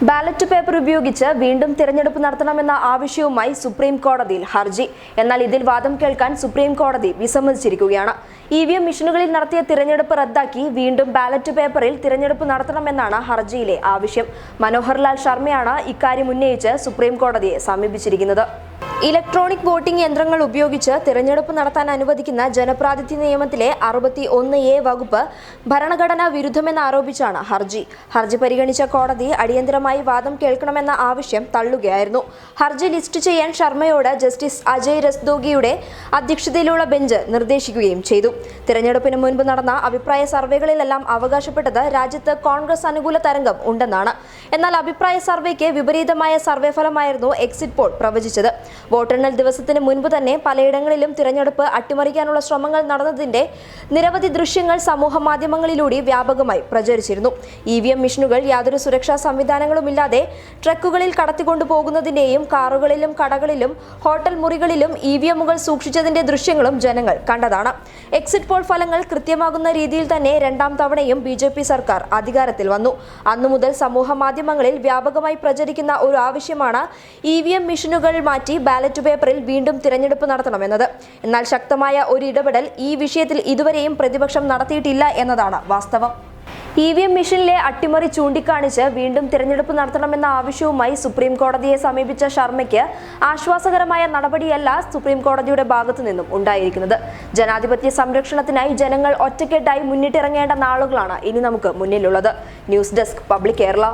Ballot paper ഉപയോഗിച്ച് വീണ്ടും തിരഞ്ഞെടുപ്പ് നടത്തണമെന്ന ആവശ്യവുമായി സുപ്രീം കോടതിയിൽ ഹർജി. എന്നാൽ ഇതിൽ വാദം കേൾക്കാൻ സുപ്രീം കോടതി വിസമ്മതിച്ചിരിക്കുകയാണ്. ഇവിഎം മെഷീനുകളിൽ നടത്തിയ തിരഞ്ഞെടുപ്പ് റദ്ദാക്കി വീണ്ടും ബാലറ്റ് പേപ്പറിൽ തിരഞ്ഞെടുപ്പ് നടത്തണമെന്നാണ് ഹർജിയിലെ ആവശ്യം. മനോഹർ ലാൽ ശർമ്മയാണ് ഇക്കാര്യം ഉന്നയിച്ച് സുപ്രീം കോടതിയെ സമീപിച്ചിരിക്കുന്നത്. ഇലക്ട്രോണിക് വോട്ടിംഗ് യന്ത്രങ്ങൾ ഉപയോഗിച്ച് തിരഞ്ഞെടുപ്പ് നടത്താൻ അനുവദിക്കുന്ന ജനപ്രാതിനിധ്യ നിയമത്തിലെ 61A വകുപ്പ് ഭരണഘടനാ വിരുദ്ധമെന്നാരോപിച്ചാണ് ഹർജി. ഹർജി പരിഗണിച്ച കോടതി അടിയന്തരമായി വാദം കേൾക്കണമെന്ന ആവശ്യം തള്ളുകയായിരുന്നു. ഹർജി ലിസ്റ്റ് ചെയ്യാൻ ശർമ്മയോട് ജസ്റ്റിസ് അജയ് രസ്തോഗിയുടെ അധ്യക്ഷതയിലുള്ള ബെഞ്ച് നിർദ്ദേശിക്കുകയും ചെയ്തു. തിരഞ്ഞെടുപ്പിന് മുൻപ് നടന്ന അഭിപ്രായ സർവേകളിലെല്ലാം അവകാശപ്പെട്ടത് രാജ്യത്ത് കോൺഗ്രസ് അനുകൂല തരംഗം ഉണ്ടെന്നാണ്. എന്നാൽ അഭിപ്രായ സർവേക്ക് വിപരീതമായ സർവേ ഫലമായിരുന്നു എക്സിറ്റ് പോൾ പ്രവചിച്ചത്. വോട്ടെണ്ണൽ ദിവസത്തിന് മുൻപ് തന്നെ പലയിടങ്ങളിലും തിരഞ്ഞെടുപ്പ് അട്ടിമറിക്കാനുള്ള ശ്രമങ്ങൾ നടന്നതിന്റെ നിരവധി ദൃശ്യങ്ങൾ സമൂഹ മാധ്യമങ്ങളിലൂടെ വ്യാപകമായി പ്രചരിച്ചിരുന്നു. ഇവിഎം മെഷീനുകൾ യാതൊരു സുരക്ഷാ സംവിധാനങ്ങളുമില്ലാതെ ട്രക്കുകളിൽ കടത്തിക്കൊണ്ടുപോകുന്നതിന്റെയും കാറുകളിലും കടകളിലും ഹോട്ടൽ മുറികളിലും ഇവിഎമ്മുകൾ സൂക്ഷിച്ചതിന്റെ ദൃശ്യങ്ങളും ജനങ്ങൾ കണ്ടതാണ്. എക്സിറ്റ് പോൾ ഫലങ്ങൾ കൃത്യമാകുന്ന രീതിയിൽ തന്നെ രണ്ടാം തവണയും BJP സർക്കാർ അധികാരത്തിൽ വന്നു. അന്നു മുതൽ സമൂഹ മാധ്യമങ്ങളിൽ വ്യാപകമായി പ്രചരിക്കുന്ന ഒരു ആവശ്യമാണ് ഇവിഎം മെഷീനുകൾ മാറ്റി ബാലറ്റ് പേപ്പറിൽ വീണ്ടും തിരഞ്ഞെടുപ്പ് നടത്തണമെന്നത്. എന്നാൽ ശക്തമായ ഒരു ഇടപെടൽ ഈ വിഷയത്തിൽ ഇതുവരെയും പ്രതിപക്ഷം നടത്തിയിട്ടില്ല എന്നതാണ് വാസ്തവം. ഇവിഎം മെഷീനിലെ അട്ടിമറി ചൂണ്ടിക്കാണിച്ച് വീണ്ടും തിരഞ്ഞെടുപ്പ് നടത്തണമെന്ന ആവശ്യവുമായി സുപ്രീം കോടതിയെ സമീപിച്ച ശർമ്മയ്ക്ക് ആശ്വാസകരമായ നടപടിയല്ല സുപ്രീം കോടതിയുടെ ഭാഗത്തു നിന്നും ഉണ്ടായിരിക്കുന്നത്. ജനാധിപത്യ സംരക്ഷണത്തിനായി ജനങ്ങൾ ഒറ്റക്കെട്ടായി മുന്നിട്ടിറങ്ങേണ്ട നാളുകളാണ് ഇനി നമുക്ക് മുന്നിലുള്ളത്. News desk public Kerala.